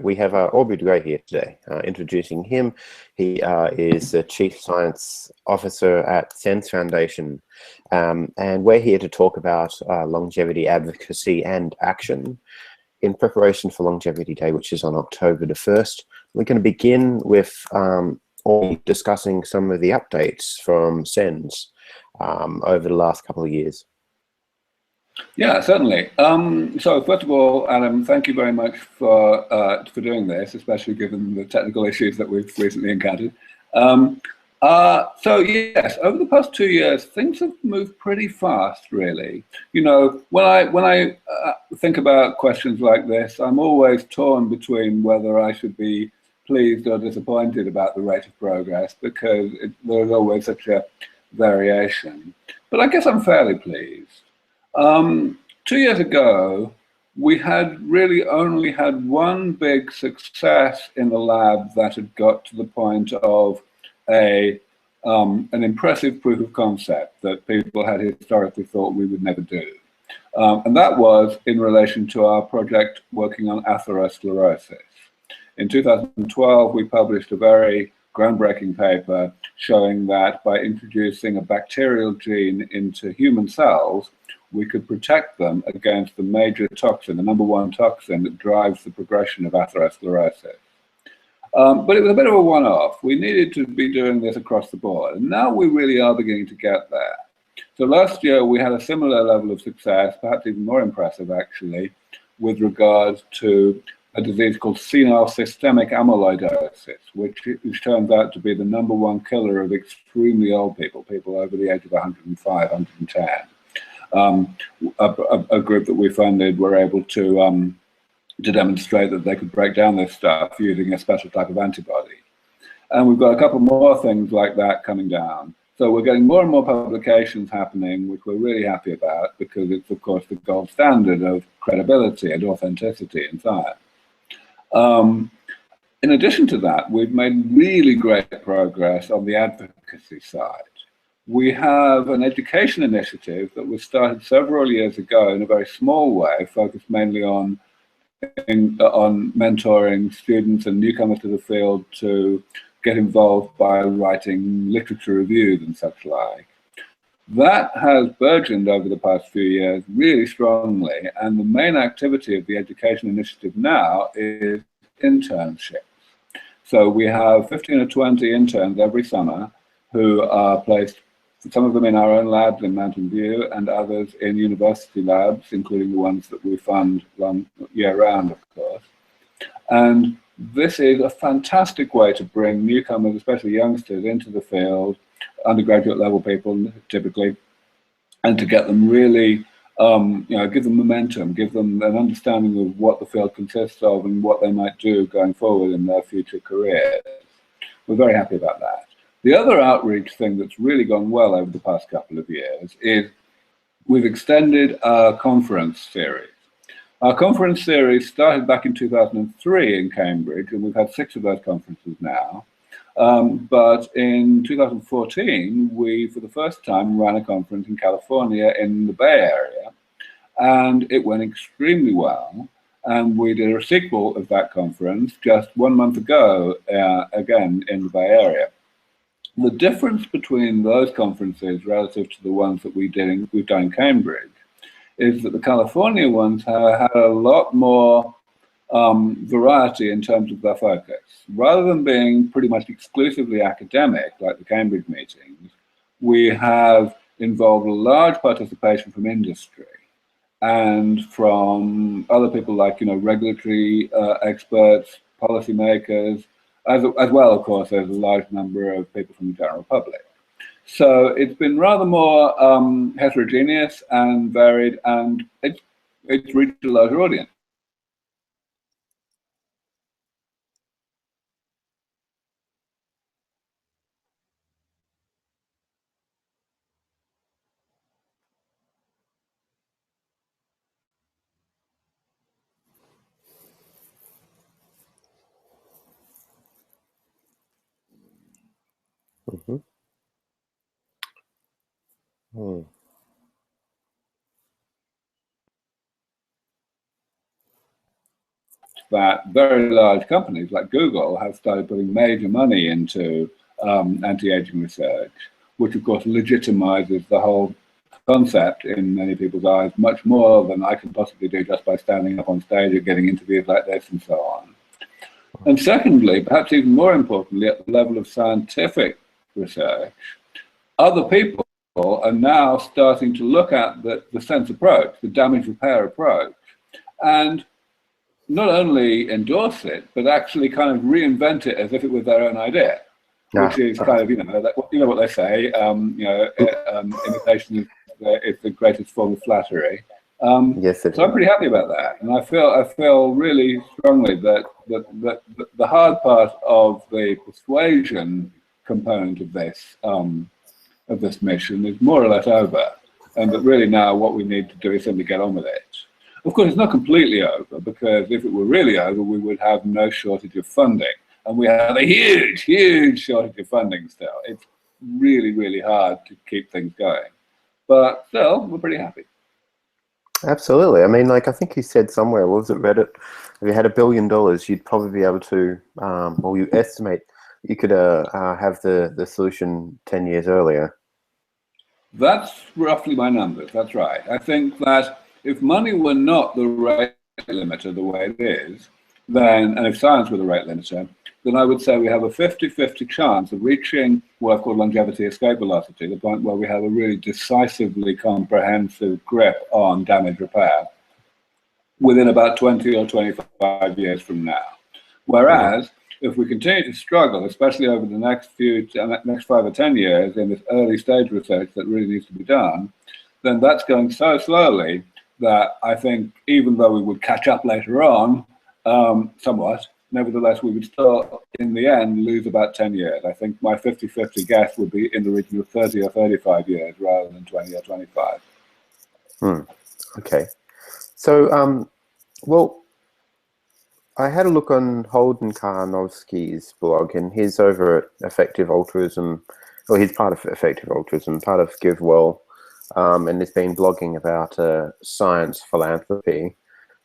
we have Aubrey de Grey here today. Introducing him, he is the Chief Science Officer at SENS Foundation, and we're here to talk about longevity advocacy and action in preparation for Longevity Day, which is on October the 1st. We're going to begin with discussing some of the updates from SENS over the last couple of years. Yeah, certainly. So first of all, Adam, thank you very much for doing this, especially given the technical issues that we've recently encountered. So yes, over the past 2 years, things have moved pretty fast, really. You know, when I think about questions like this, I'm always torn between whether I should be pleased or disappointed about the rate of progress, because there's always such a variation. But I guess I'm fairly pleased. 2 years ago, we had really only had one big success in the lab that had got to the point of an impressive proof of concept that people had historically thought we would never do. And that was in relation to our project working on atherosclerosis. In 2012, we published a very groundbreaking paper showing that by introducing a bacterial gene into human cells, we could protect them against the major toxin, the #1 toxin that drives the progression of atherosclerosis. But it was a bit of a one-off. We needed to be doing this across the board, and now we really are beginning to get there. So last year we had a similar level of success, perhaps even more impressive actually, with regard to a disease called senile systemic amyloidosis, which turns out to be the #1 killer of extremely old people, people over the age of 105, 110. A group that we funded were able to demonstrate that they could break down this stuff using a special type of antibody. And we've got a couple more things like that coming down. So we're getting more and more publications happening, which we're really happy about, because it's, of course, the gold standard of credibility and authenticity in science. In addition to that, we've made really great progress on the advocacy side. We have an education initiative that was started several years ago in a very small way, focused mainly on mentoring students and newcomers to the field to get involved by writing literature reviews and such like. That has burgeoned over the past few years really strongly, and the main activity of the education initiative now is internships. So we have 15 or 20 interns every summer who are placed, some of them in our own labs in Mountain View and others in university labs, including the ones that we fund year-round, of course. And this is a fantastic way to bring newcomers, especially youngsters, into the field, undergraduate level people typically, and to get them really, give them momentum, give them an understanding of what the field consists of and what they might do going forward in their future careers. We're very happy about that. The other outreach thing that's really gone well over the past couple of years is we've extended our conference series. Our conference series started back in 2003 in Cambridge, and we've had 6 of those conferences now. But in 2014, we, for the first time, ran a conference in California in the Bay Area, and it went extremely well. And we did a sequel of that conference just 1 month ago, again in the Bay Area. The difference between those conferences relative to the ones that we've done in Cambridge is that the California ones had a lot more variety in terms of their focus. Rather than being pretty much exclusively academic, like the Cambridge meetings, we have involved a large participation from industry and from other people like, regulatory experts, policymakers, as well, of course, as a large number of people from the general public. So it's been rather more heterogeneous and varied, and it's reached a larger audience. Mm-hmm. that very large companies like Google have started putting major money into anti-aging research, which of course legitimizes the whole concept in many people's eyes much more than I can possibly do just by standing up on stage or getting interviews like this and so on. And secondly, perhaps even more importantly, at the level of scientific research, other people are now starting to look at the SENS approach, the damage repair approach, and not only endorse it, but actually kind of reinvent it as if it was their own idea, which is kind of, you know what they say, imitation is the greatest form of flattery. Yes, so I'm pretty happy about that, and I feel really strongly that the hard part of the persuasion component of this mission is more or less over, and that really now what we need to do is simply get on with it. Of course, it's not completely over, because if it were really over, we would have no shortage of funding, and we have a huge shortage of funding still. It's really, really hard to keep things going, but still, we're pretty happy. Absolutely. I mean, like, I think you said somewhere, was it Reddit, if you had $1 billion, you'd probably be able to, or you estimate you could have the solution 10 years earlier. That's roughly my numbers, that's right. I think that if money were not the rate limiter the way it is, then, and if science were the rate limiter, then I would say we have a 50-50 chance of reaching what I've called longevity escape velocity, the point where we have a really decisively comprehensive grip on damage repair within about 20 or 25 years from now. Whereas, if we continue to struggle, especially over the next 5 or 10 years in this early stage research that really needs to be done, then that's going so slowly that I think even though we would catch up later on, somewhat, nevertheless, we would still, in the end, lose about 10 years. I think my 50-50 guess would be in the region of 30 or 35 years rather than 20 or 25. Okay. So, well, I had a look on Holden Karnowski's blog, and he's over at Effective Altruism, or he's part of Effective Altruism, part of GiveWell, and has been blogging about science philanthropy.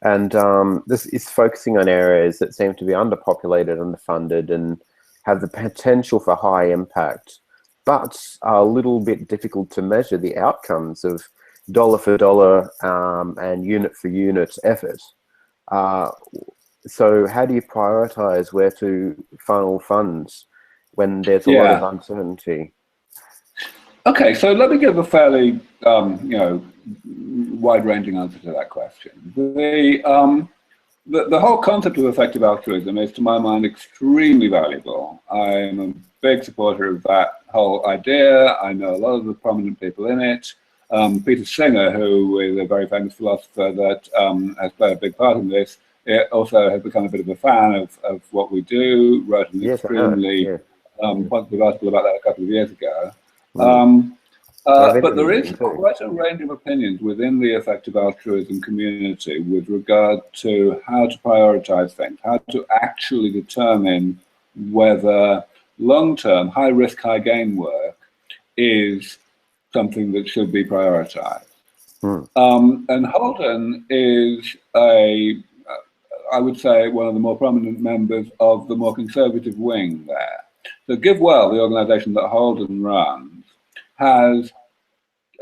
And this is focusing on areas that seem to be underpopulated, underfunded, and have the potential for high impact, but are a little bit difficult to measure the outcomes of dollar for dollar and unit for unit effort. So how do you prioritize where to funnel funds when there's a lot of uncertainty? Okay, so let me give a fairly wide-ranging answer to that question. The whole concept of effective altruism is, to my mind, extremely valuable. I'm a big supporter of that whole idea. I know a lot of the prominent people in it. Peter Singer, who is a very famous philosopher that has played a big part in this, also has become a bit of a fan of what we do, wrote an extremely positive article about that a couple of years ago. But there is quite a range of opinions within the effective altruism community with regard to how to prioritize things, how to actually determine whether long-term, high-risk, high-gain work is something that should be prioritized. And Holden is I would say, one of the more prominent members of the more conservative wing there. So GiveWell, the organization that Holden runs, has,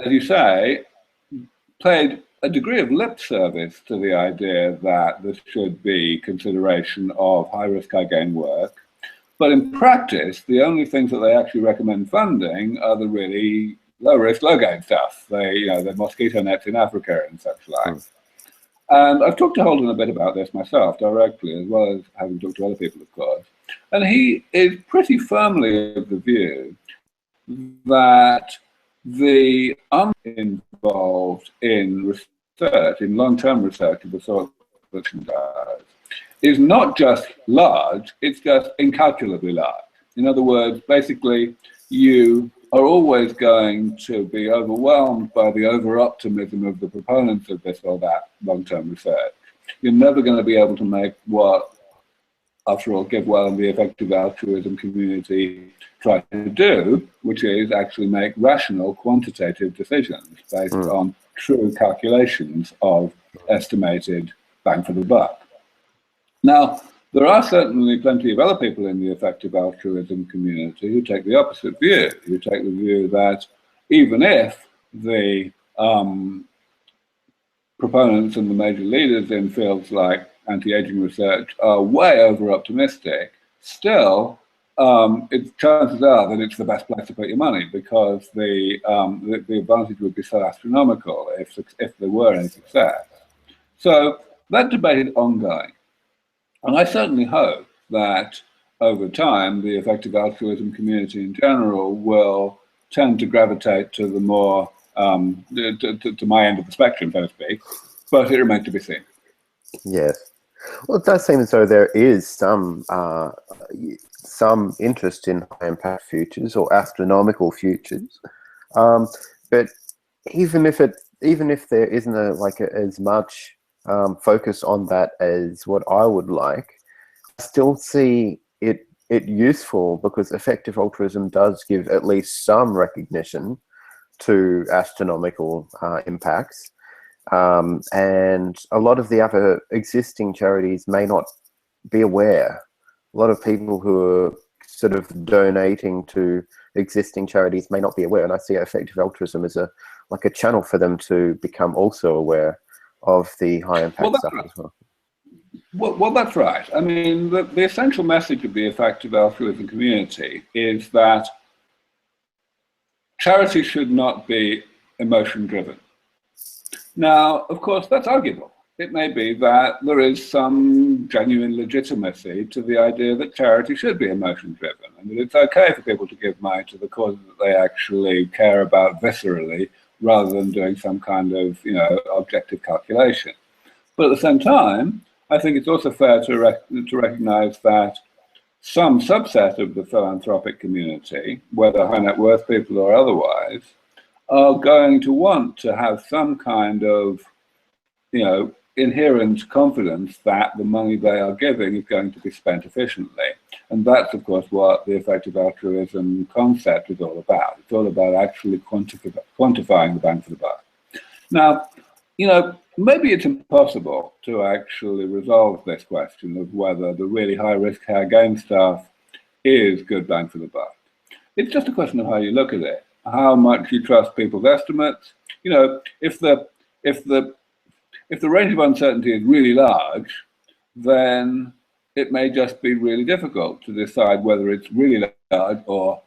as you say, paid a degree of lip service to the idea that there should be consideration of high-risk, high-gain work. But in practice, the only things that they actually recommend funding are the really low-risk, low-gain stuff. The mosquito nets in Africa and such like. And I've talked to Holden a bit about this myself directly, as well as having talked to other people, of course. And he is pretty firmly of the view that the uninvolved in research, in long-term research of the sort that he does, is not just large, it's just incalculably large. In other words, basically, you are always going to be overwhelmed by the over-optimism of the proponents of this or that long-term research. You're never going to be able to make what, after all, GiveWell and the effective altruism community try to do, which is actually make rational, quantitative decisions based on true calculations of estimated bang for the buck. Now, there are certainly plenty of other people in the effective altruism community who take the opposite view, who take the view that even if the proponents and the major leaders in fields like anti-aging research are way over-optimistic, still, chances are that it's the best place to put your money, because the advantage would be so astronomical if there were any success. So that debate is ongoing. And I certainly hope that over time, the effective altruism community in general will tend to gravitate to the more, to my end of the spectrum, so to speak, but it remains to be seen. Yes. Well, it does seem as though there is some interest in high impact futures or astronomical futures, but even if there isn't as much focus on that as what I would like, I still see it useful, because effective altruism does give at least some recognition to astronomical impacts. And a lot of the other existing charities may not be aware. A lot of people who are sort of donating to existing charities may not be aware, and I see effective altruism as a channel for them to become also aware of the high impact stuff as well. Well, that's right. I mean, the essential message of the effective altruism community is that charity should not be emotion driven. Now, of course, that's arguable. It may be that there is some genuine legitimacy to the idea that charity should be emotion driven, and that it's okay for people to give money to the causes that they actually care about viscerally, rather than doing some kind of, objective calculation. But at the same time, I think it's also fair to recognize that some subset of the philanthropic community, whether high net worth people or otherwise, are going to want to have some kind of, inherent confidence that the money they are giving is going to be spent efficiently. And that's, of course, what the effective altruism concept is all about. It's all about actually quantifying the bang for the buck. Now, maybe it's impossible to actually resolve this question of whether the really high risk, high gain stuff is good bang for the buck. It's just a question of how you look at it, how much you trust people's estimates. If the range of uncertainty is really large, then it may just be really difficult to decide whether it's really large or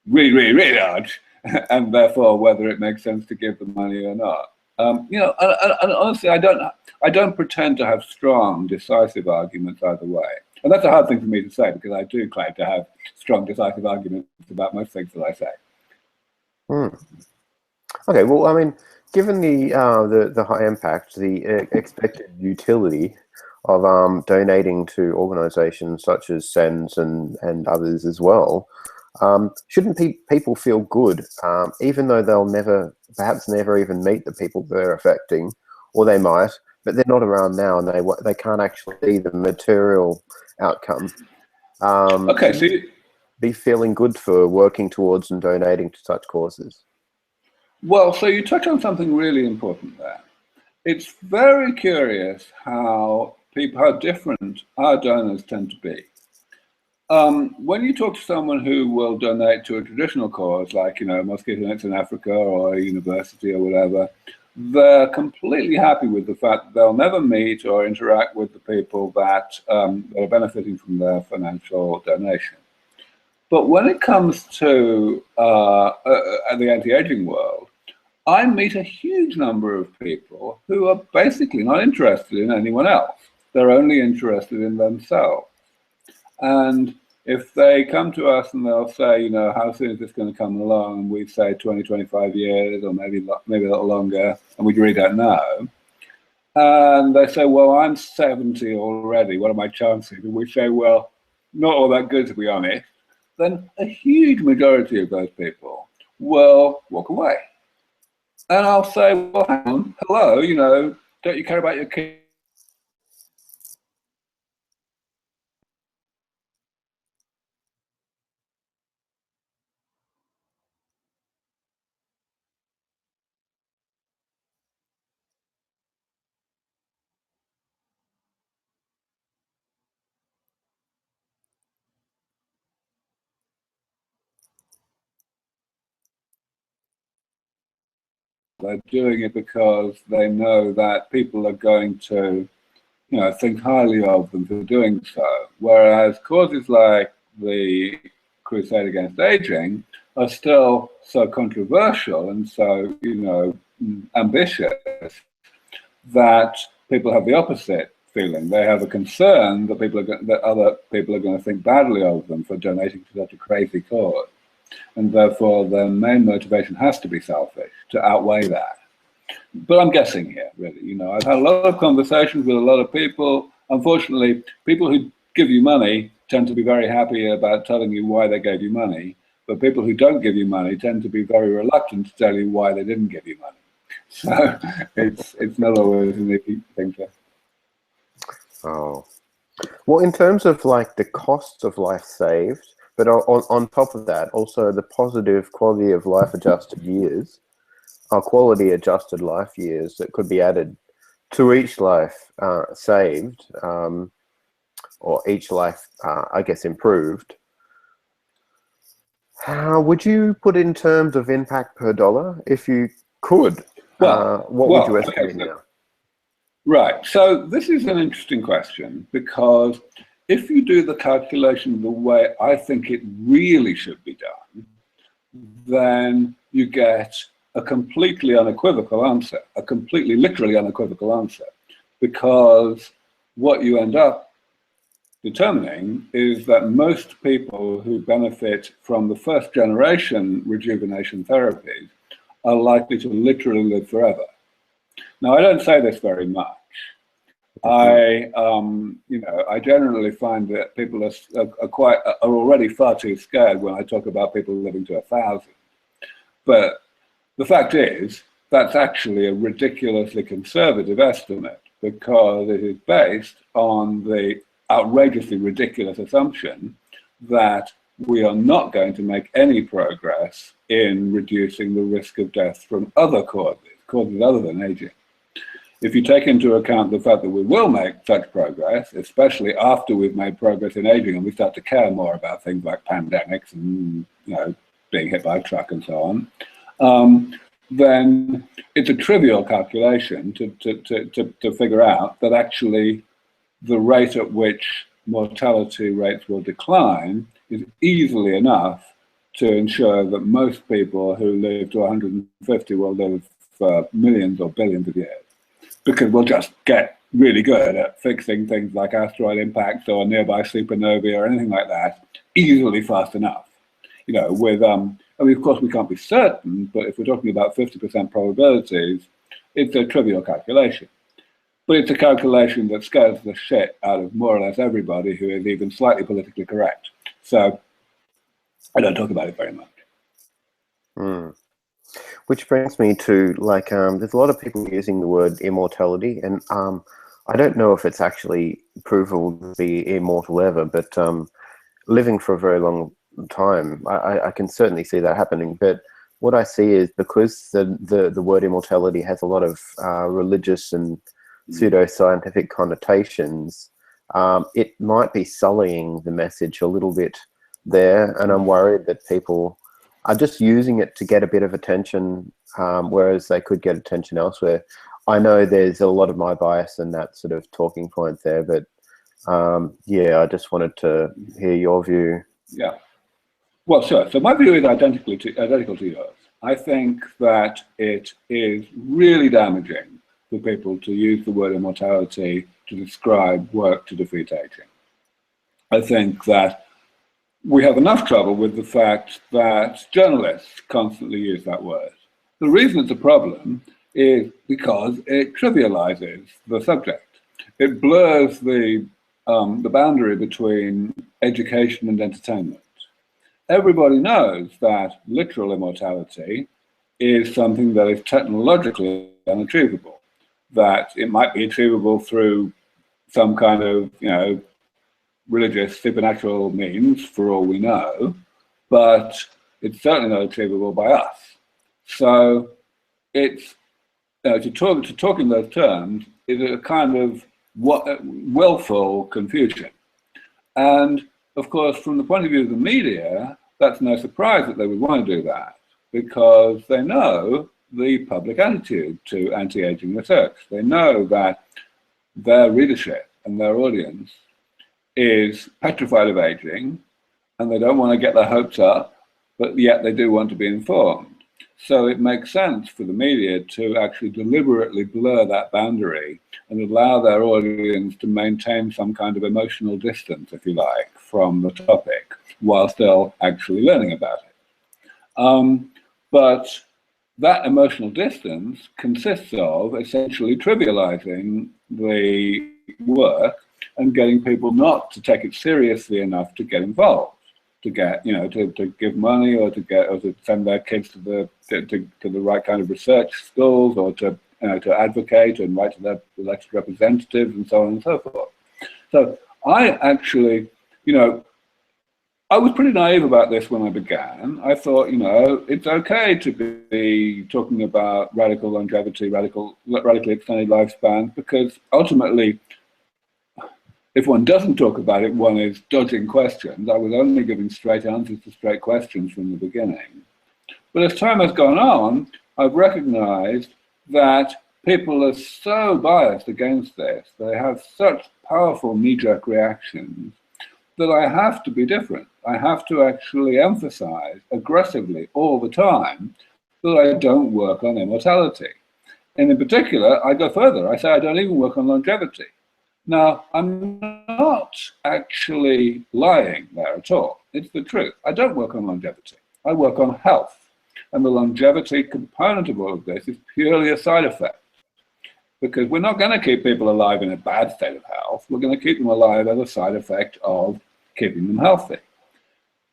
really, really, really large, and therefore whether it makes sense to give the money or not. And honestly, I don't pretend to have strong, decisive arguments either way. And that's a hard thing for me to say, because I do claim to have strong, decisive arguments about most things that I say. Okay, well, I mean, given the high impact, the expected utility of donating to organisations such as SENS and others as well, shouldn't people feel good, even though they'll perhaps never even meet the people they're affecting, or they might, but they're not around now, and they can't actually see the material outcome. Okay, so be feeling good for working towards and donating to such causes. Well, so you touch on something really important there. It's very curious how different our donors tend to be. When you talk to someone who will donate to a traditional cause, like, mosquito nets in Africa or a university or whatever, they're completely happy with the fact that they'll never meet or interact with the people that are benefiting from their financial donation. But when it comes to the anti-aging world, I meet a huge number of people who are basically not interested in anyone else. They're only interested in themselves. And if they come to us and they'll say, how soon is this going to come along? And we say 20, 25 years, or maybe a little longer, and we really don't know. And they say, well, I'm 70 already. What are my chances? And we say, well, not all that good, to be honest. Then a huge majority of those people will walk away. And I'll say, well, hang on, hello, don't you care about your kids? They're doing it because they know that people are going to, think highly of them for doing so. Whereas causes like the crusade against aging are still so controversial and so, ambitious that people have the opposite feeling. They have a concern that other people are going to think badly of them for donating to such a crazy cause. And therefore, their main motivation has to be selfish to outweigh that. But I'm guessing here, really. I've had a lot of conversations with a lot of people. Unfortunately, people who give you money tend to be very happy about telling you why they gave you money. But people who don't give you money tend to be very reluctant to tell you why they didn't give you money. So it's not always an easy thing to. Oh, well, in terms of like the costs of life saved, but on top of that, also the positive quality of life adjusted years, quality adjusted life years that could be added to each life saved, or each life, I guess, improved. How would you put in terms of impact per dollar if you could? What would you estimate now? Right. So this is an interesting question, because if you do the calculation the way I think it really should be done, then you get a completely unequivocal answer, a completely literally unequivocal answer, because what you end up determining is that most people who benefit from the first generation rejuvenation therapies are likely to literally live forever. Now, I don't say this very much. I generally find that people are already far too scared when I talk about people living to 1,000. But the fact is, that's actually a ridiculously conservative estimate, because it is based on the outrageously ridiculous assumption that we are not going to make any progress in reducing the risk of death from other causes other than aging. If you take into account the fact that we will make such progress, especially after we've made progress in aging and we start to care more about things like pandemics and being hit by a truck and so on, then it's a trivial calculation to figure out that actually the rate at which mortality rates will decline is easily enough to ensure that most people who live to 150 will live for millions or billions of years, because we'll just get really good at fixing things like asteroid impacts or nearby supernovae or anything like that easily fast enough. Of course we can't be certain, but if we're talking about 50% probabilities, it's a trivial calculation. But it's a calculation that scares the shit out of more or less everybody who is even slightly politically correct. So I don't talk about it very much. Which brings me to, there's a lot of people using the word immortality, and I don't know if it's actually provable to be immortal ever, but living for a very long time, I can certainly see that happening. But what I see is, because the word immortality has a lot of religious and pseudoscientific connotations, it might be sullying the message a little bit there, and I'm worried that people are just using it to get a bit of attention, whereas they could get attention elsewhere. I know there's a lot of my bias in that sort of talking point there, but I just wanted to hear your view. Yeah. Well, sure. So my view is identical to yours. I think that it is really damaging for people to use the word immortality to describe work to defeat aging. I think that we have enough trouble with the fact that journalists constantly use that word. The reason it's a problem is because it trivializes the subject. It blurs the boundary between education and entertainment. Everybody knows that literal immortality is something that is technologically unachievable, that it might be achievable through some kind of, religious supernatural means, for all we know, but it's certainly not achievable by us. So it's to talk in those terms is a kind of willful confusion. And of course, from the point of view of the media, that's no surprise that they would want to do that, because they know the public attitude to anti-aging research. They know that their readership and their audience is petrified of aging, and they don't want to get their hopes up, but yet they do want to be informed. So it makes sense for the media to actually deliberately blur that boundary and allow their audience to maintain some kind of emotional distance, if you like, from the topic, while still actually learning about it. But that emotional distance consists of essentially trivializing the work and getting people not to take it seriously enough to get involved, to get, to give money, or to send their kids to the right kind of research schools, or to advocate and write to their elected representatives and so on and so forth. So I actually, I was pretty naive about this when I began. I thought, it's okay to be talking about radical longevity, radically extended lifespans, because ultimately, if one doesn't talk about it, one is dodging questions. I was only giving straight answers to straight questions from the beginning. But as time has gone on, I've recognized that people are so biased against this, they have such powerful knee-jerk reactions, that I have to be different. I have to actually emphasize aggressively all the time that I don't work on immortality. And in particular, I go further. I say I don't even work on longevity. Now, I'm not actually lying there at all. It's the truth. I don't work on longevity. I work on health. And the longevity component of all of this is purely a side effect. Because we're not going to keep people alive in a bad state of health. We're going to keep them alive as a side effect of keeping them healthy.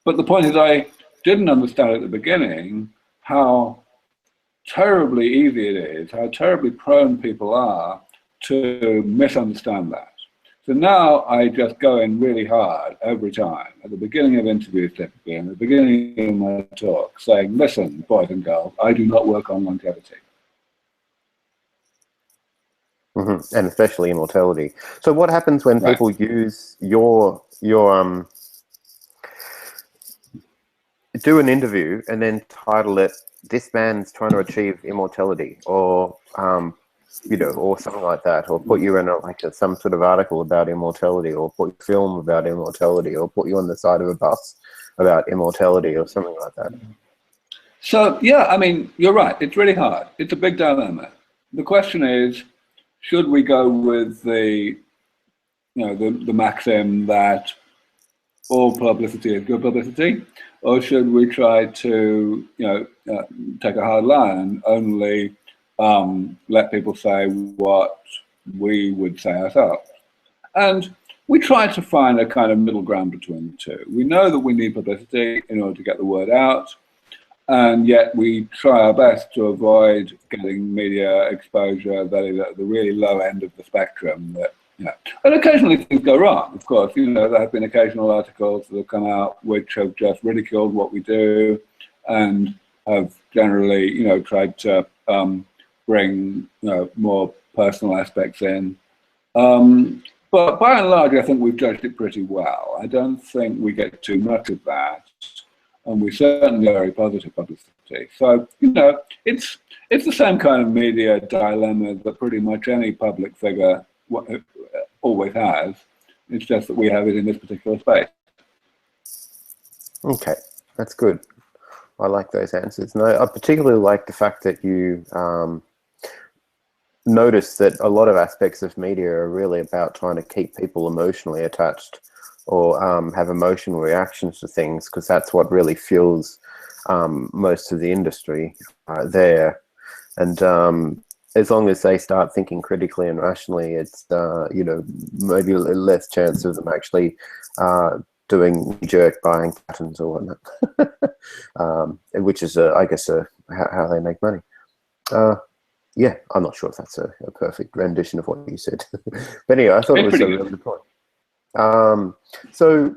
But the point is, I didn't understand at the beginning how terribly easy it is, how terribly prone people are to misunderstand that. So now I just go in really hard every time, at the beginning of interviews typically, and at the beginning of my talk, saying, listen, boys and girls, I do not work on longevity. Mm-hmm. And especially immortality. So what happens when people use your do an interview and then title it, "This man's trying to achieve immortality," or or something like that, or put you in some sort of article about immortality, or put a film about immortality, or put you on the side of a bus about immortality, or something like that? So yeah, I mean, you're right. It's really hard. It's a big dilemma. The question is, should we go with the maxim that all publicity is good publicity, or should we try to take a hard line and only let people say what we would say ourselves? And we try to find a kind of middle ground between the two. We know that we need publicity in order to get the word out, and yet we try our best to avoid getting media exposure that is at the really low end of the spectrum. And occasionally things go wrong, of course. There have been occasional articles that have come out which have just ridiculed what we do and have generally, tried to bring more personal aspects in. But by and large, I think we've judged it pretty well. I don't think we get too much of that, and we certainly are very positive publicity. So, it's the same kind of media dilemma that pretty much any public figure always has. It's just that we have it in this particular space. Okay, that's good. I like those answers. And I particularly like the fact that you notice that a lot of aspects of media are really about trying to keep people emotionally attached, or have emotional reactions to things, because that's what really fuels most of the industry there. And as long as they start thinking critically and rationally, it's maybe less chance of them actually doing jerk buying patterns or whatnot, which is, I guess, how they make money. Yeah, I'm not sure if that's a perfect rendition of what you said, but anyway, I thought it was a really good point. So,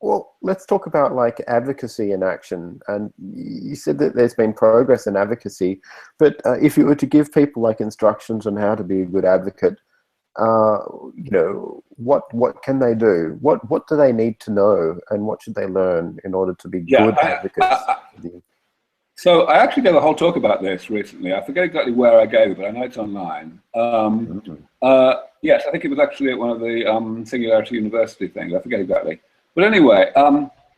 well, let's talk about advocacy in action. And you said that there's been progress in advocacy, but if you were to give people instructions on how to be a good advocate, what can they do? What do they need to know, and what should they learn in order to be good advocates? So I actually gave a whole talk about this recently. I forget exactly where I gave it, but I know it's online. Yes, I think it was actually at one of the Singularity University things. I forget exactly. But anyway,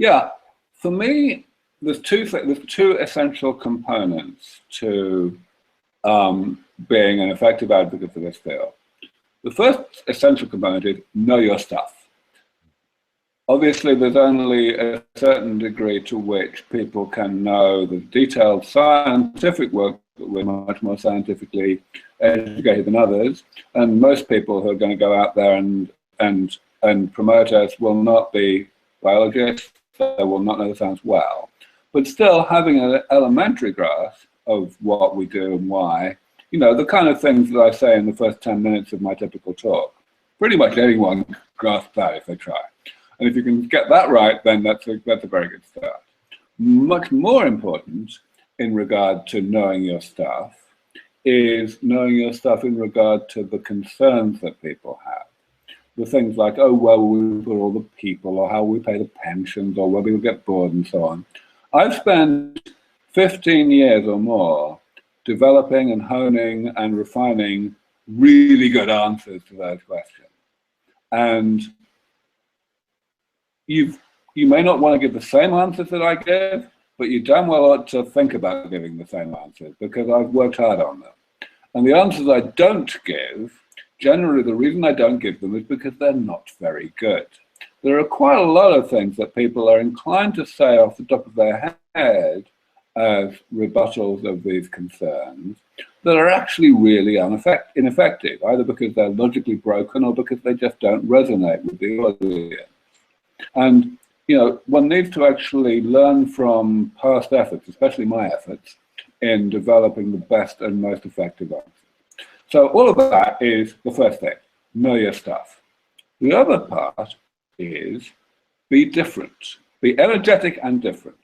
yeah, for me, there's two essential components to being an effective advocate for this field. The first essential component is know your stuff. Obviously, there's only a certain degree to which people can know the detailed scientific work, that we're much more scientifically educated than others, and most people who are going to go out there and promote us will not be biologists, they will not know the science well. But still, having an elementary grasp of what we do and why, you know, the kind of things that I say in the first 10 minutes of my typical talk, pretty much anyone grasps that if they try. And if you can get that right, then that's a very good start. Much more important in regard to knowing your stuff is knowing your stuff in regard to the concerns that people have. The things like, oh, where will we put all the people, or how we pay the pensions, or where we will get bored, and so on. I've spent 15 years or more developing and honing and refining really good answers to those questions. And you may not want to give the same answers that I give, but you damn well ought to think about giving the same answers, because I've worked hard on them. And the answers I don't give, generally the reason I don't give them is because they're not very good. There are quite a lot of things that people are inclined to say off the top of their head as rebuttals of these concerns that are actually really ineffective, either because they're logically broken or because they just don't resonate with the audience. And, you know, one needs to actually learn from past efforts, especially my efforts, in developing the best and most effective answers. So all of that is the first thing, know your stuff. The other part is be different, be energetic and different.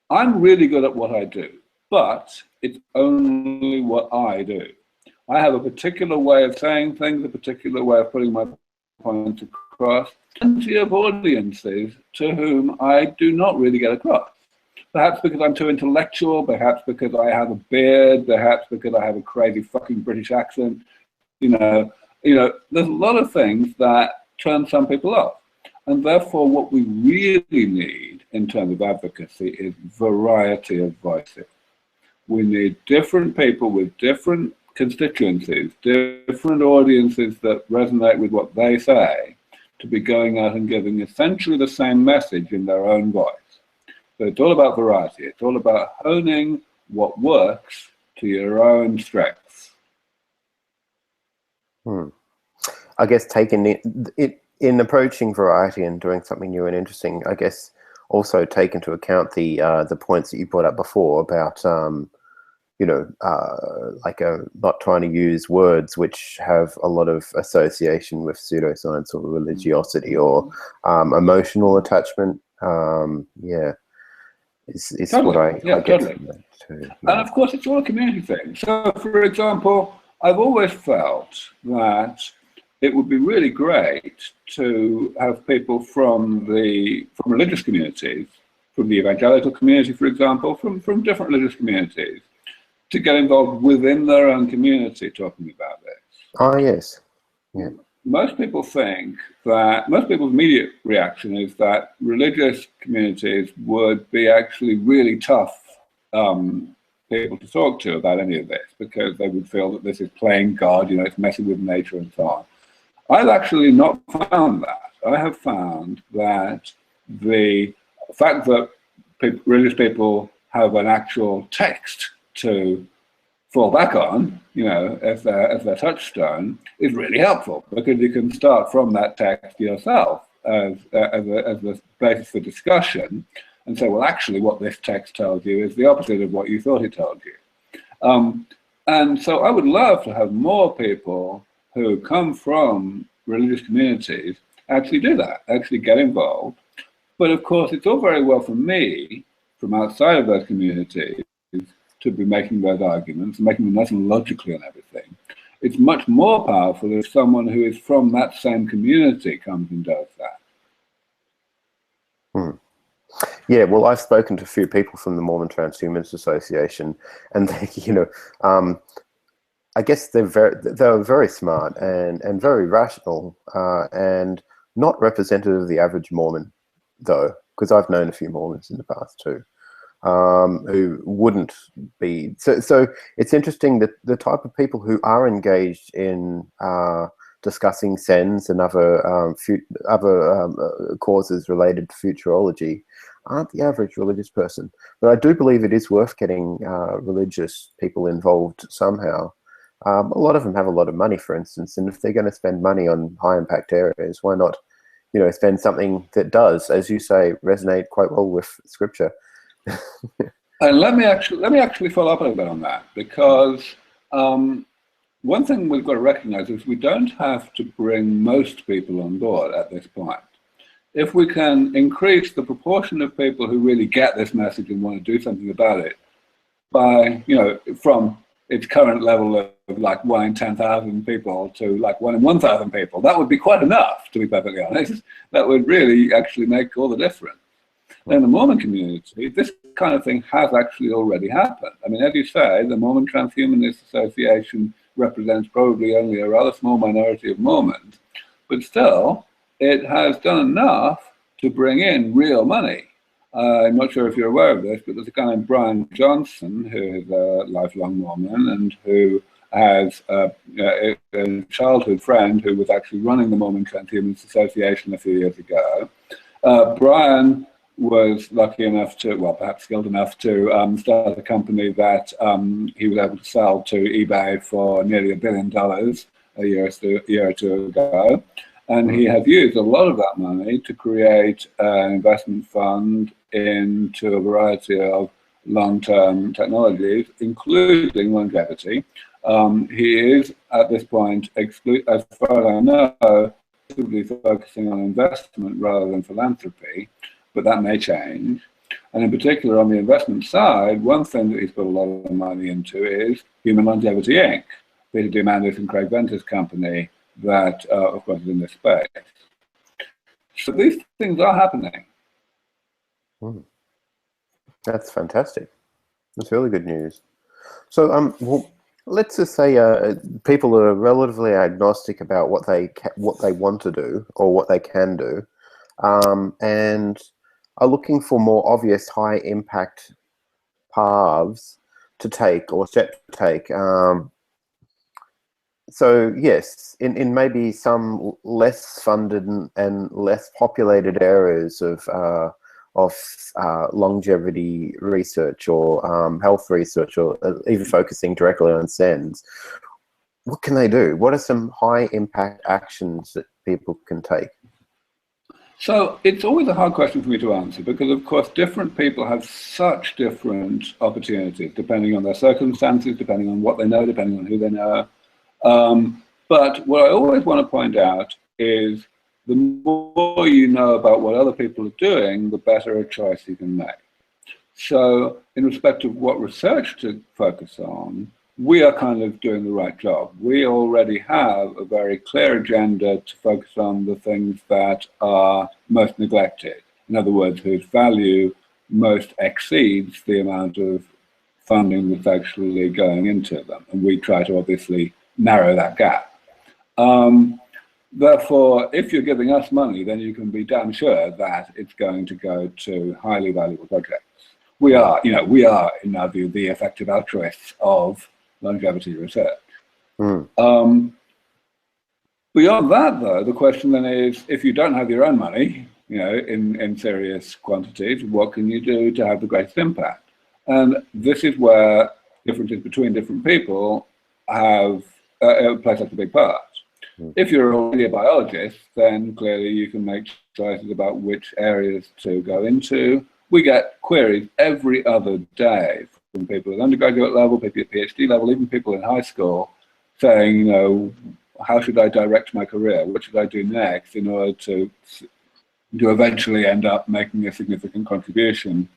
I'm really good at what I do, but it's only what I do. I have a particular way of saying things, a particular way of putting my points across. Plenty of audiences to whom I do not really get across. Perhaps because I'm too intellectual, perhaps because I have a beard, perhaps because I have a crazy fucking British accent. You know, there's a lot of things that turn some people off. And therefore, what we really need in terms of advocacy is variety of voices. We need different people with different constituencies, different audiences that resonate with what they say, to be going out and giving essentially the same message in their own voice. So it's all about variety. It's all about honing what works to your own strengths. I guess taking it in approaching variety and doing something new and interesting, I guess also take into account the points that you brought up before about you know, not trying to use words which have a lot of association with pseudoscience or religiosity or emotional attachment. Yeah, is totally. What I get totally. from that too. Yeah. And of course, it's all a community thing. So, for example, I've always felt that it would be really great to have people from religious communities, from the evangelical community, for example, from different religious communities, to get involved within their own community talking about this. Oh, yes. Yeah. Most people think that, most people's immediate reaction is that religious communities would be actually really tough people to talk to about any of this, because they would feel that this is playing God, you know, it's messing with nature and so on. I've actually not found that. I have found that the fact that religious people have an actual text to fall back on, you know, as their touchstone, is really helpful, because you can start from that text yourself as a basis for discussion, and say, well, actually, what this text tells you is the opposite of what you thought it told you. And so I would love to have more people who come from religious communities actually do that, actually get involved. But of course, it's all very well for me, from outside of those communities, to be making those arguments, making them nice and logically and everything. It's much more powerful if someone who is from that same community comes and does that. Yeah, well, I've spoken to a few people from the Mormon Transhumanists Association, and they, I guess they're very smart and very rational, and not representative of the average Mormon, though, because I've known a few Mormons in the past too, who wouldn't be. So it's interesting that the type of people who are engaged in discussing SENS and other causes related to futurology aren't the average religious person. But I do believe it is worth getting religious people involved somehow. A lot of them have a lot of money, for instance, and if they're going to spend money on high impact areas, why not, spend something that does, as you say, resonate quite well with scripture. And let me actually follow up a little bit on that, because one thing we've got to recognize is we don't have to bring most people on board at this point. If we can increase the proportion of people who really get this message and want to do something about it by, from its current level of like 1 in 10,000 people to like 1 in 1,000 people, that would be quite enough, to be perfectly honest. That would really actually make all the difference. In the Mormon community, this kind of thing has actually already happened. I mean, as you say, the Mormon Transhumanist Association represents probably only a rather small minority of Mormons, but still, it has done enough to bring in real money. I'm not sure if you're aware of this, but there's a guy named Brian Johnson, who is a lifelong Mormon and who has a childhood friend who was actually running the Mormon Transhumanist Association a few years ago. Brian was lucky enough to, well, perhaps skilled enough to start a company that he was able to sell to eBay for nearly $1 billion a year or two ago. And he has used a lot of that money to create an investment fund into a variety of long-term technologies, including longevity. He is, at this point, as far as I know, exclusively focusing on investment rather than philanthropy, but that may change. And in particular, on the investment side, one thing that he's put a lot of money into is Human Longevity Inc., Peter Diamandis and Craig Venter's company that, of course, is in this space. So these things are happening. That's fantastic. That's really good news. So, well, let's just say people are relatively agnostic about what they want to do or what they can do, and are looking for more obvious high impact paths to take or steps to take. So yes, in maybe some less funded and less populated areas of longevity research or health research, or even focusing directly on SENS, what can they do? What are some high impact actions that people can take? So it's always a hard question for me to answer, because of course different people have such different opportunities depending on their circumstances, depending on what they know, depending on who they know. But what I always want to point out is the more you know about what other people are doing, the better a choice you can make. So in respect of what research to focus on, we are kind of doing the right job. We already have a very clear agenda to focus on the things that are most neglected. In other words, whose value most exceeds the amount of funding that's actually going into them. And we try to obviously narrow that gap. Therefore, if you're giving us money, then you can be damn sure that it's going to go to highly valuable projects. We are, in our view, the effective altruists of longevity research. Beyond that, though, the question then is, if you don't have your own money, in serious quantities, what can you do to have the greatest impact? And this is where differences between different people play such a big part. If you're already a biologist, then clearly you can make choices about which areas to go into. We get queries every other day from people at undergraduate level, people at PhD level, even people in high school, saying, how should I direct my career? What should I do next in order to eventually end up making a significant contribution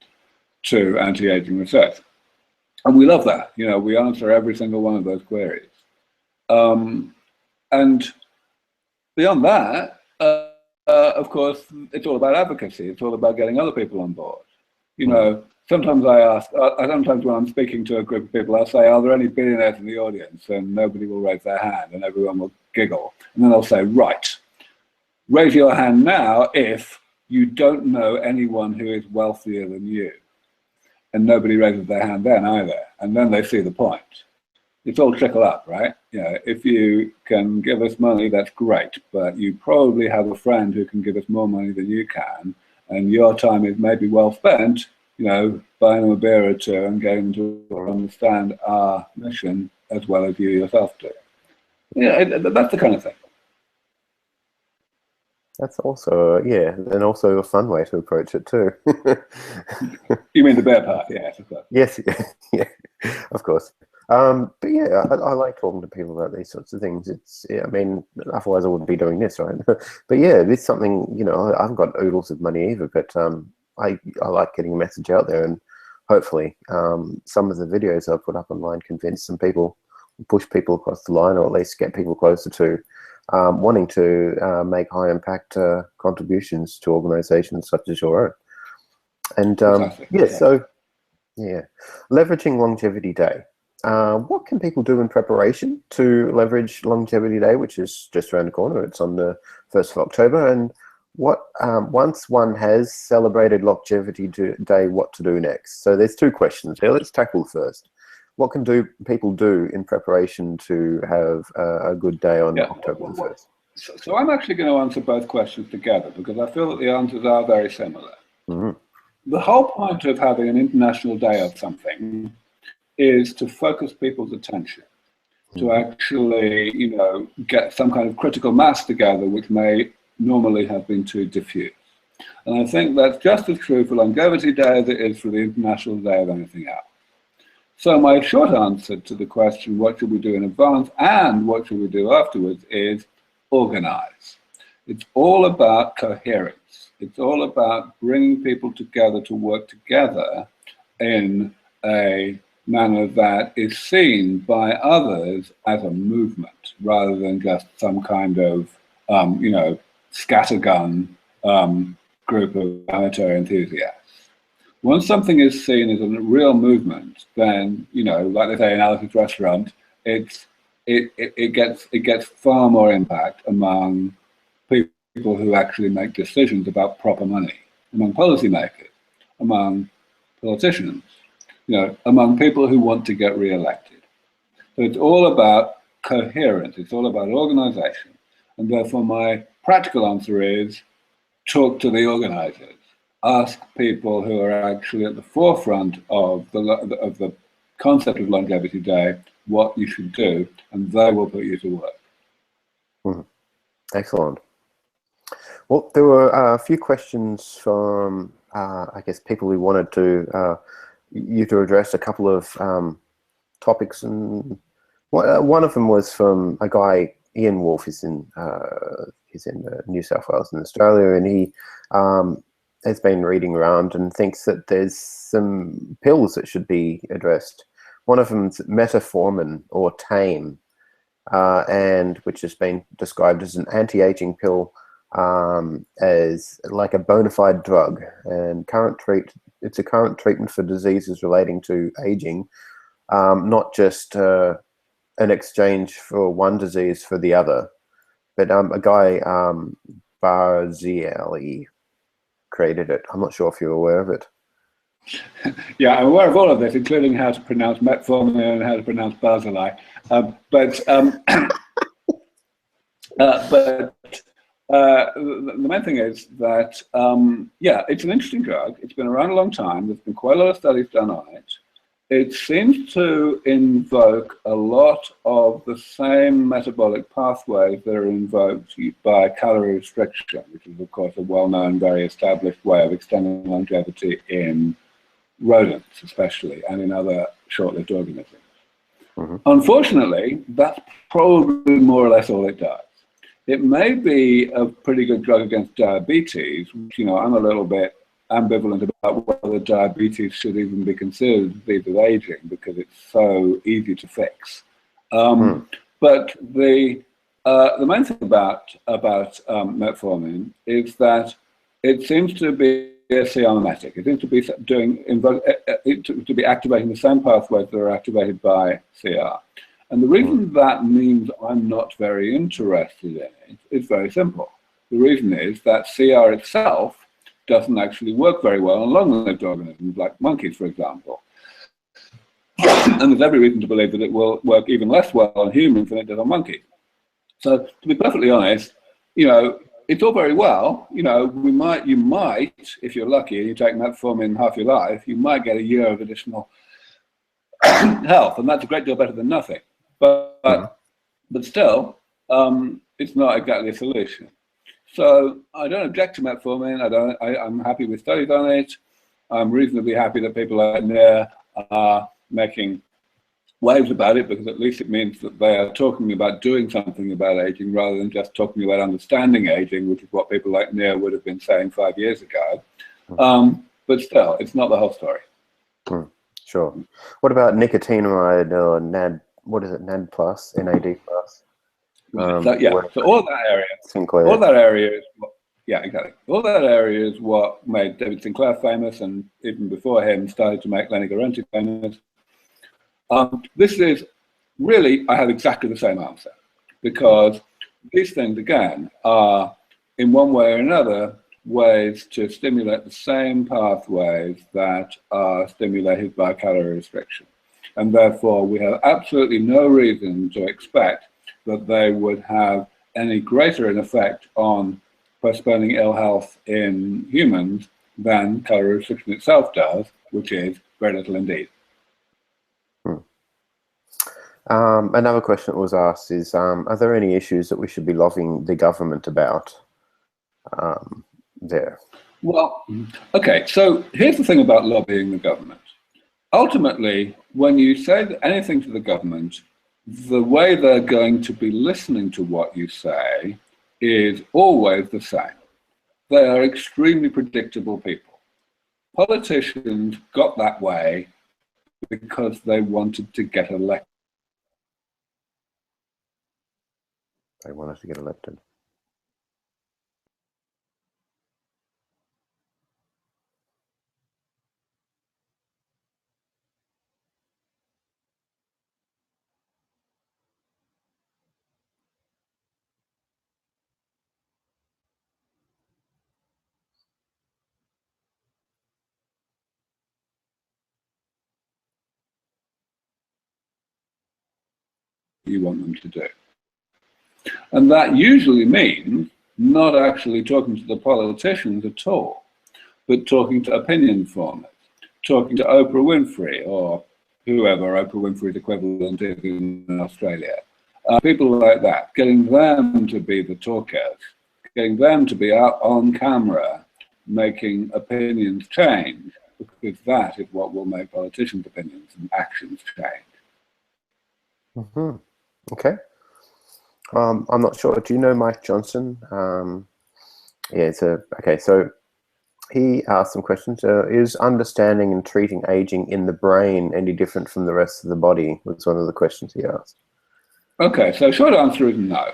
to anti-aging research? And we love that. We answer every single one of those queries. And beyond that, of course, it's all about advocacy. It's all about getting other people on board. You know, sometimes I ask, sometimes when I'm speaking to a group of people, I'll say, are there any billionaires in the audience? And nobody will raise their hand and everyone will giggle. And then I'll say, right, raise your hand now if you don't know anyone who is wealthier than you. And nobody raises their hand then either. And then they see the point. It's all trickle up, right? You know, if you can give us money, that's great. But you probably have a friend who can give us more money than you can. And your time is maybe well spent, you know, buying them a beer or two and getting them to understand our mission as well as you yourself do. Yeah, that's the kind of thing. That's also, yeah, and also a fun way to approach it too. You mean the bear part? Yes, of course. Yes, yeah, of course. But yeah, I like talking to people about these sorts of things. It's, yeah, I mean, otherwise I wouldn't be doing this, right? But yeah, it's something, you know, I haven't got oodles of money either, but I like getting a message out there, and hopefully some of the videos I put up online convince some people, push people across the line, or at least get people closer to wanting to make high impact contributions to organizations such as your own. And yeah, so yeah, leveraging Longevity Day. What can people do in preparation to leverage Longevity Day, which is just around the corner? It's on the 1st of October. And what once one has celebrated Longevity Day, what to do next? So there's two questions here. Let's tackle first. What can people do in preparation to have a good day on October the 1st? So I'm actually going to answer both questions together because I feel that the answers are very similar. Mm-hmm. The whole point of having an international day of something is to focus people's attention, to actually, you know, get some kind of critical mass together, which may normally have been too diffuse. And I think that's just as true for Longevity Day as it is for the International Day of anything else. So my short answer to the question, what should we do in advance and what should we do afterwards, is organize. It's all about coherence. It's all about bringing people together to work together in a manner that is seen by others as a movement rather than just some kind of, you know, scattergun group of amateur enthusiasts. Once something is seen as a real movement, then, you know, like they say in Alice's Restaurant, it gets far more impact among people who actually make decisions about proper money, among policymakers, among politicians, you know, among people who want to get re-elected. So it's all about coherence. It's all about organization. And therefore my practical answer is talk to the organizers. Ask people who are actually at the forefront of the concept of Longevity Day what you should do, and they will put you to work. Mm-hmm. Excellent. Well, there were a few questions from, I guess, people who wanted to you to address a couple of topics, and one of them was from a guy, Ian Wolfe, he's in New South Wales in Australia, and he has been reading around and thinks that there's some pills that should be addressed. One of them is Metformin, or TAME, and which has been described as an anti-aging pill, as like a bona fide drug, and it's a current treatment for diseases relating to aging, not just an exchange for one disease for the other. But a guy, Barzieli, created it. I'm not sure if you're aware of it. Yeah, I'm aware of all of this, including how to pronounce Metformin and how to pronounce Barzilai. The main thing is that, yeah, it's an interesting drug. It's been around a long time. There's been quite a lot of studies done on it. It seems to invoke a lot of the same metabolic pathways that are invoked by calorie restriction, which is, of course, a well-known, very established way of extending longevity in rodents, especially, and in other short-lived organisms. Mm-hmm. Unfortunately, that's probably more or less all it does. It may be a pretty good drug against diabetes, which, you know, I'm a little bit ambivalent about whether diabetes should even be considered a disease of aging because it's so easy to fix. But the main thing about metformin is that it seems to be a CR mimetic. It seems to be to be activating the same pathways that are activated by CR. And the reason that means I'm not very interested in it is very simple. The reason is that CR itself doesn't actually work very well on long-lived organisms like monkeys, for example. And there's every reason to believe that it will work even less well on humans than it does on monkeys. So to be perfectly honest, it's all very well. You might, if you're lucky and you take metformin half your life, you might get a year of additional health, and that's a great deal better than nothing. But still, it's not exactly a solution. So I don't object to metformin. I'm happy with studies on it. I'm reasonably happy that people out there are making waves about it, because at least it means that they are talking about doing something about aging rather than just talking about understanding aging, which is what people like Near would have been saying 5 years ago. But still, it's not the whole story. Sure. What about nicotinamide or NAD? What is it? NAD plus, NAD plus? So all that area is what, exactly. All that area is what made David Sinclair famous, and even before him started to make Lenny Guarente famous. This is really, I have exactly the same answer, because these things, again, are in one way or another ways to stimulate the same pathways that are stimulated by calorie restriction. And therefore, we have absolutely no reason to expect that they would have any greater an effect on postponing ill health in humans than calorie restriction itself does, which is very little indeed. Another question that was asked is, are there any issues that we should be lobbying the government about there? Well, okay, so here's the thing about lobbying the government. Ultimately, when you say anything to the government, the way they're going to be listening to what you say is always the same. They are extremely predictable people. Politicians got that way because they wanted to get elected. They wanted to get elected. You want them to do. And that usually means not actually talking to the politicians at all, but talking to opinion formers, talking to Oprah Winfrey or whoever Oprah Winfrey's equivalent is in Australia. People like that, getting them to be the talkers, getting them to be out on camera, making opinions change, because that is what will make politicians' opinions and actions change. Okay. I'm not sure. Do you know Mike Johnson? Okay, so he asked some questions. Is understanding and treating aging in the brain any different from the rest of the body? Was one of the questions he asked. Okay, so short answer is no,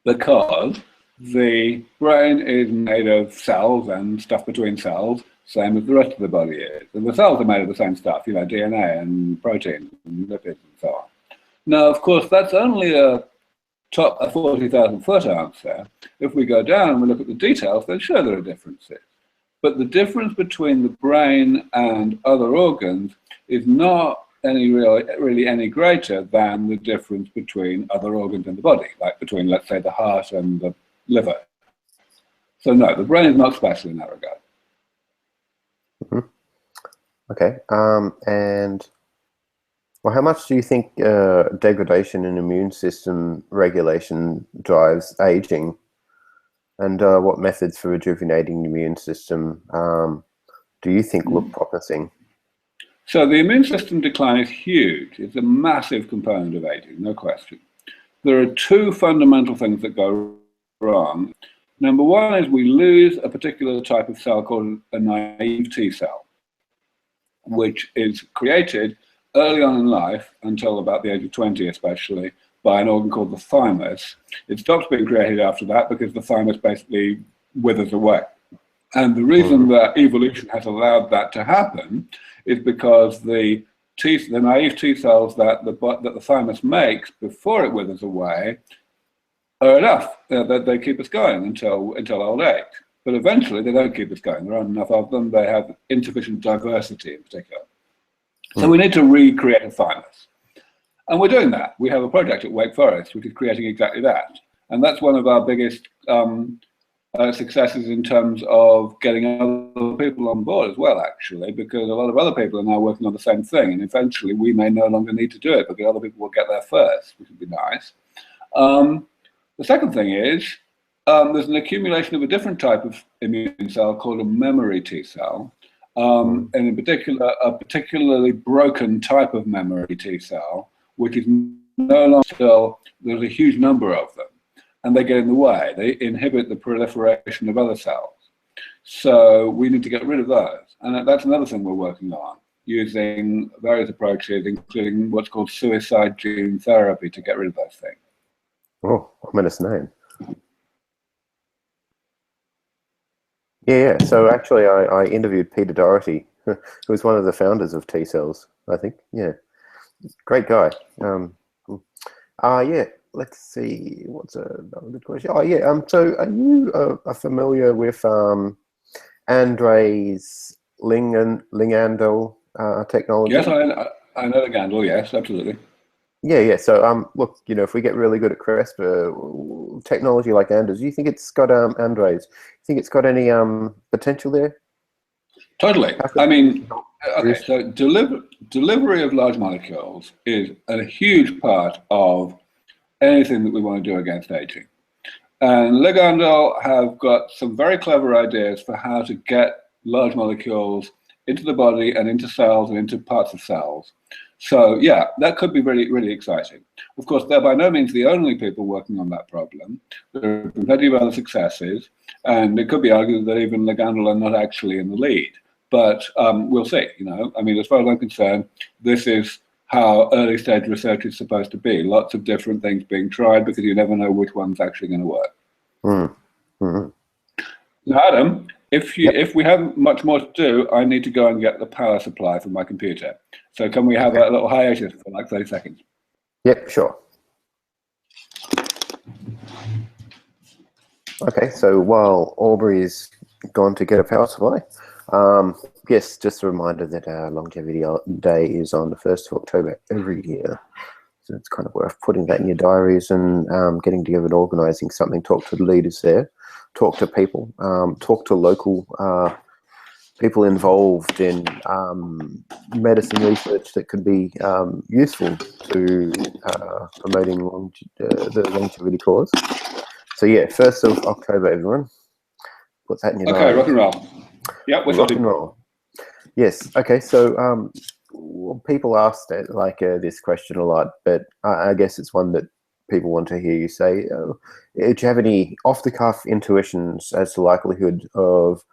because the brain is made of cells and stuff between cells, same as the rest of the body is. And the cells are made of the same stuff, DNA and proteins and lipids and so on. Now, of course, that's only a 40,000-foot answer. If we go down and we look at the details, then sure, there are differences. But the difference between the brain and other organs is not really any greater than the difference between other organs in the body, like between, let's say, the heart and the liver. So no, the brain is not special in that regard. Okay, and well, how much do you think degradation in immune system regulation drives aging? And what methods for rejuvenating the immune system do you think look promising? So the immune system decline is huge. It's a massive component of aging, no question. There are two fundamental things that go wrong. Number one is we lose a particular type of cell called a naive T cell, which is created early on in life, until about the age of 20 especially, by an organ called the thymus. It stops being created after that because the thymus basically withers away. And the reason that evolution has allowed that to happen is because the naive T cells that the thymus makes before it withers away are enough that they keep us going until old age. But eventually they don't keep us going. There aren't enough of them. They have insufficient diversity in particular. So we need to recreate a thymus. And we're doing that. We have a project at Wake Forest which is creating exactly that. And that's one of our biggest successes in terms of getting other people on board as well, actually, because a lot of other people are now working on the same thing. And eventually we may no longer need to do it because other people will get there first, which would be nice. The second thing is there's an accumulation of a different type of immune cell called a memory T cell. And in particular, a particularly broken type of memory T cell, which is no longer still, there's a huge number of them, and they get in the way. They inhibit the proliferation of other cells. So we need to get rid of those. And that's another thing we're working on, using various approaches, including what's called suicide gene therapy to get rid of those things. Oh, ominous name. Yeah. So actually, I interviewed Peter Doherty, who was one of the founders of T cells, I think. Yeah, great guy. Yeah. Let's see. What's another good question? Oh, yeah. So are you familiar with Andre's Ligandel technology? Yes, I know Ligandel. Yes, absolutely. Yeah. So, look, if we get really good at CRISPR technology like Andre's, do you think it's got Andre's? You think it's got any potential there? Totally. I mean, okay. So delivery of large molecules is a huge part of anything that we want to do against aging. And Ligandel have got some very clever ideas for how to get large molecules into the body and into cells and into parts of cells. So yeah, that could be really, really exciting. Of course, they're by no means the only people working on that problem. There have been plenty of other successes, and it could be argued that even Ligandel are not actually in the lead. But we'll see, I mean, as far as I'm concerned, this is how early stage research is supposed to be. Lots of different things being tried because you never know which one's actually going to work. Mm-hmm. Now, Adam, if we have much more to do, I need to go and get the power supply for my computer. So can we have a little hiatus for like 30 seconds? Yep, sure. Okay, so while Aubrey's gone to get a power supply, yes, just a reminder that our Longevity Day is on the 1st of October every year. So it's kind of worth putting that in your diaries and getting together and organising something. Talk to the leaders there, talk to people, talk to local people involved in medicine research that could be useful to promoting the longevity cause. So yeah, 1st of October, everyone. Put that in your diary. Okay, rock and roll. Yeah, we're rock and roll. Yes. Okay. So people ask this question a lot, but I guess it's one that people want to hear you say. Do you have any off-the-cuff intuitions as to likelihood of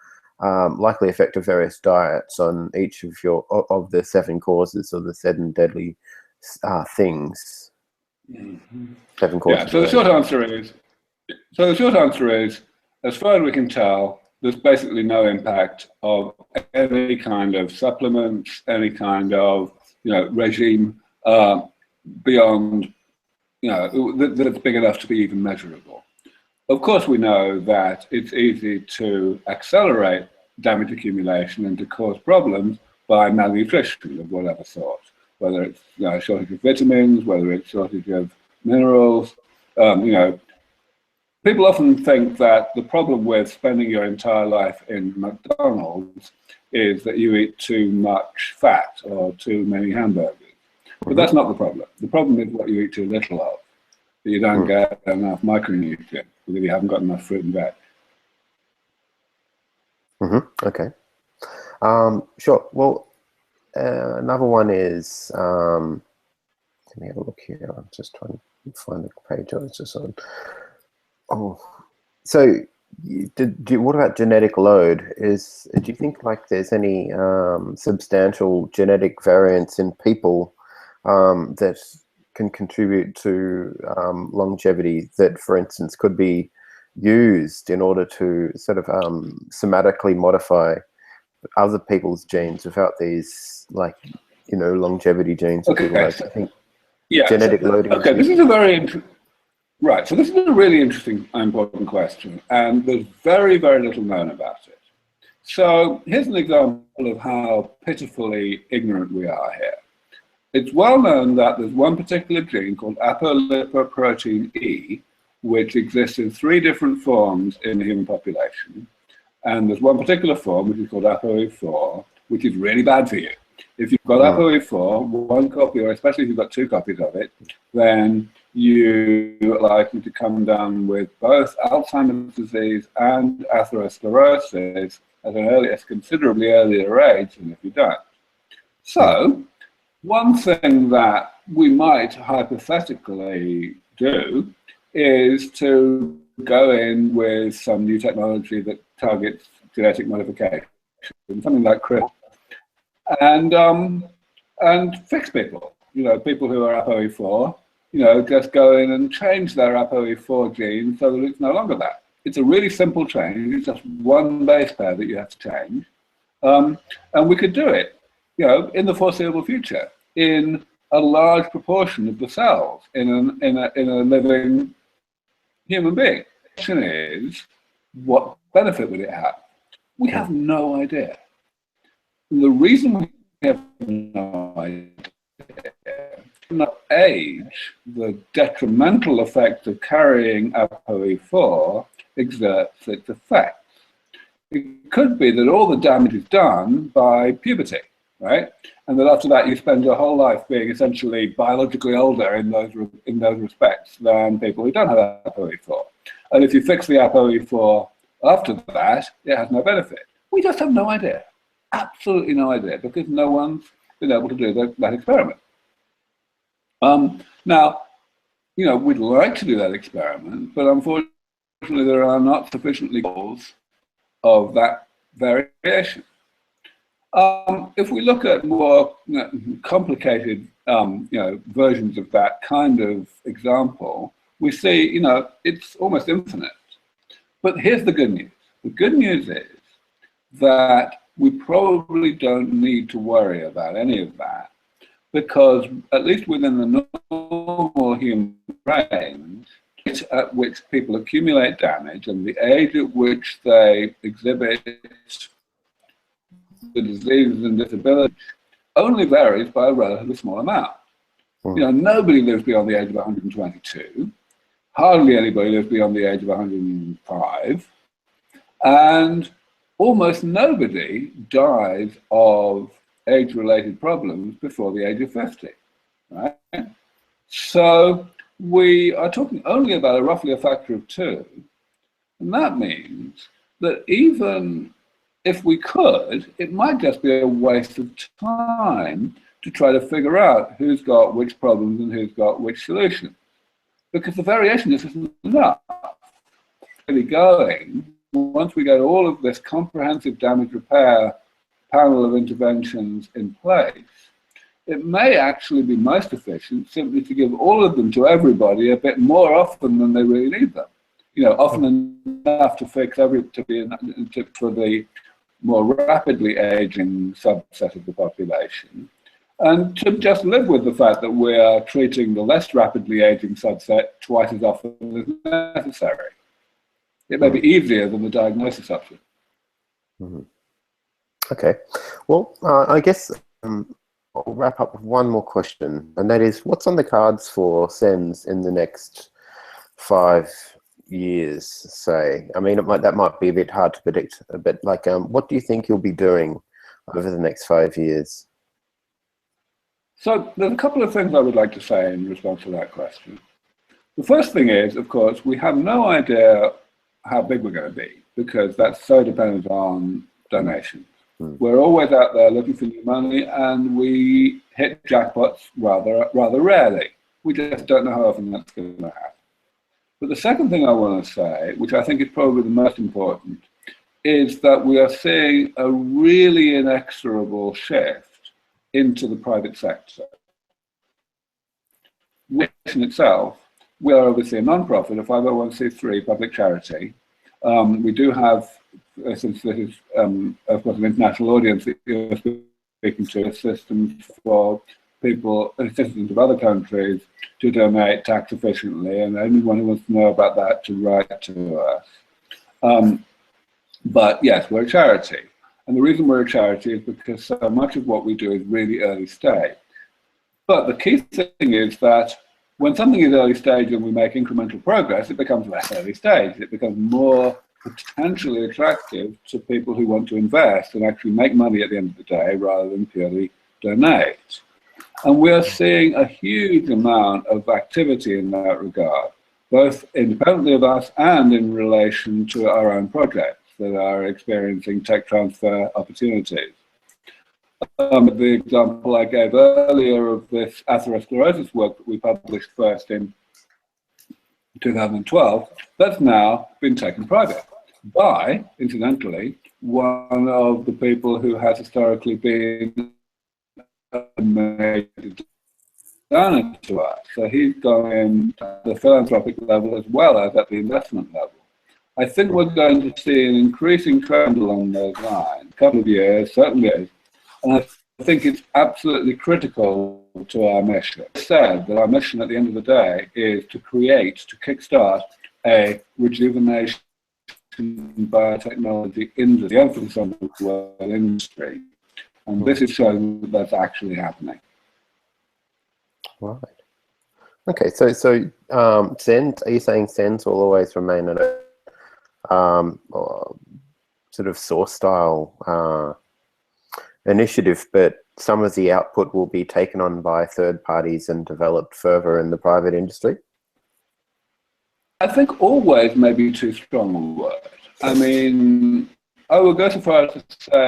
likely effect of various diets on each of the 7 causes or the 7 deadly things? Mm-hmm. 7 causes. Yeah. So the short answer is, as far as we can tell, there's basically no impact of any kind of supplements, any kind of regime beyond that's big enough to be even measurable. Of course, we know that it's easy to accelerate damage accumulation and to cause problems by malnutrition of whatever sort, whether it's shortage of vitamins, whether it's shortage of minerals. People often think that the problem with spending your entire life in McDonald's is that you eat too much fat or too many hamburgers. But that's not the problem. The problem is what you eat too little of. That you don't get enough micronutrients because you haven't got enough fruit and veg. Okay. Sure. Well, another one is, let me have a look here. I'm just trying to find the page I was just on. Oh, so what about genetic load? Do you think there's any substantial genetic variance in people that can contribute to longevity that, for instance, could be used in order to sort of somatically modify other people's genes without these, like, you know, longevity genes that people have. I think genetic loading. Okay, this is a very right. So this is a really interesting and important question, and there's very, very little known about it. So here's an example of how pitifully ignorant we are here. It's well known that there's one particular gene called apolipoprotein E, which exists in 3 different forms in the human population. And there's one particular form, which is called ApoE4, which is really bad for you. If you've got ApoE4, 1 copy, or especially if you've got 2 copies of it, then you are likely to come down with both Alzheimer's disease and atherosclerosis at a considerably earlier age than if you don't. So, one thing that we might hypothetically do is to go in with some new technology that targets genetic modification, something like CRISPR, and fix people. You know, people who are ApoE4, you know, just go in and change their ApoE4 gene so that it's no longer that. It's a really simple change. It's just 1 base pair that you have to change, and we could do it, you know, in the foreseeable future in a large proportion of the cells in a living human being. The question is, what benefit would it have? We have no idea. The reason we have no idea, not age, the detrimental effect of carrying ApoE4 exerts its effects. It could be that all the damage is done by puberty, right? And that after that you spend your whole life being essentially biologically older in those respects than people who don't have ApoE4. And if you fix the ApoE4 after that, it has no benefit. We just have no idea. Absolutely no idea, because no one's been able to do that experiment. Now, you know, we'd like to do that experiment, but unfortunately there are not sufficiently goals of that variation. If we look at more complicated versions of that kind of example, we see, you know, it's almost infinite. But here's the good news. The good news is that we probably don't need to worry about any of that, because at least within the normal human brain, at which people accumulate damage and the age at which they exhibit the diseases and disabilities only varies by a relatively small amount. You know, nobody lives beyond the age of 122. Hardly anybody lives beyond the age of 105. And almost nobody dies of age-related problems before the age of 50, right? So we are talking only about roughly a factor of 2. And that means that even if we could, it might just be a waste of time to try to figure out who's got which problems and who's got which solutions. Because the variation just isn't enough. Really going, once we get all of this comprehensive damage repair panel of interventions in place, it may actually be most efficient simply to give all of them to everybody a bit more often than they really need them. You know, often enough to fix for the more rapidly aging subset of the population, and to just live with the fact that we are treating the less rapidly aging subset twice as often as necessary. It may be easier than the diagnosis option. Okay, well, I guess I'll wrap up with one more question, and that is, what's on the cards for SENS in the next 5 years, say? I mean, that might be a bit hard to predict, but like, what do you think you'll be doing over the next 5 years? So there's a couple of things I would like to say in response to that question. The first thing is, of course, we have no idea how big we're going to be, because that's so dependent on donations. We're always out there looking for new money, and we hit jackpots rather rarely. We just don't know how often that's going to happen. But the second thing I want to say, which I think is probably the most important, is that we are seeing a really inexorable shift into the private sector, which in itself we are obviously a non-profit, a 501c3 public charity. We do have, since this is, of course, an international audience that you're speaking to, systems for people, citizens of other countries to donate tax efficiently, and anyone who wants to know about that to write to us. But yes, we're a charity. And the reason we're a charity is because so much of what we do is really early stage. But the key thing is that when something is early stage and we make incremental progress, it becomes less early stage. It becomes more potentially attractive to people who want to invest and actually make money at the end of the day rather than purely donate. And we're seeing a huge amount of activity in that regard, both independently of us and in relation to our own projects that are experiencing tech transfer opportunities. The example I gave earlier of this atherosclerosis work that we published first in 2012, that's now been taken private by, incidentally, one of the people who has historically been a major donor to us. So he's going at the philanthropic level as well as at the investment level. I think we're going to see an increasing trend along those lines, a couple of years, certainly is. And I think it's absolutely critical to our mission. I said that our mission at the end of the day is to create, to kickstart a rejuvenation biotechnology industry, the emphasis on the word industry. And this is showing that that's actually happening. Right. Okay, so SENS, are you saying SENS will always remain a sort of source style initiative, but some of the output will be taken on by third parties and developed further in the private industry? I think always may be too strong a word. I mean, I would go so far as to say,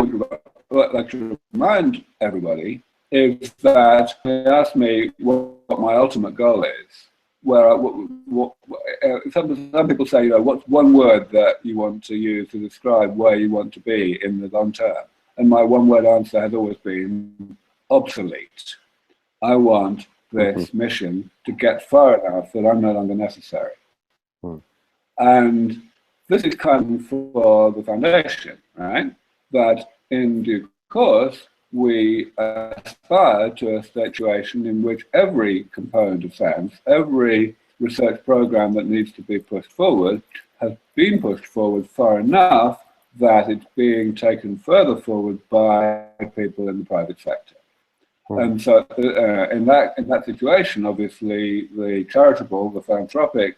like to remind everybody, is that they ask me what my ultimate goal is. Where some people say, you know, what's one word that you want to use to describe where you want to be in the long term? And my one-word answer has always been obsolete. I want this mission to get far enough that I'm no longer necessary. And this is kind of for the foundation, right? That in due course, we aspire to a situation in which every component of science, every research program that needs to be pushed forward, has been pushed forward far enough that it's being taken further forward by people in the private sector. And so in that situation, obviously, the charitable, the philanthropic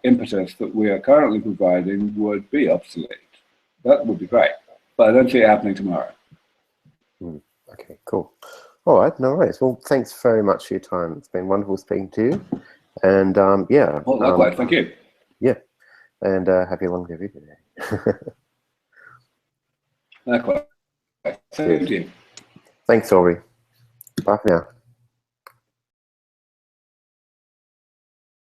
impetus that we are currently providing would be obsolete. That would be great, but I don't see it happening tomorrow. Okay, cool. All right, no worries. Well, thanks very much for your time. It's been wonderful speaking to you. And yeah. Well, likewise, thank you. Yeah, and happy longevity day. Likewise. Thank you. Thanks, Aubrey. Bye for now.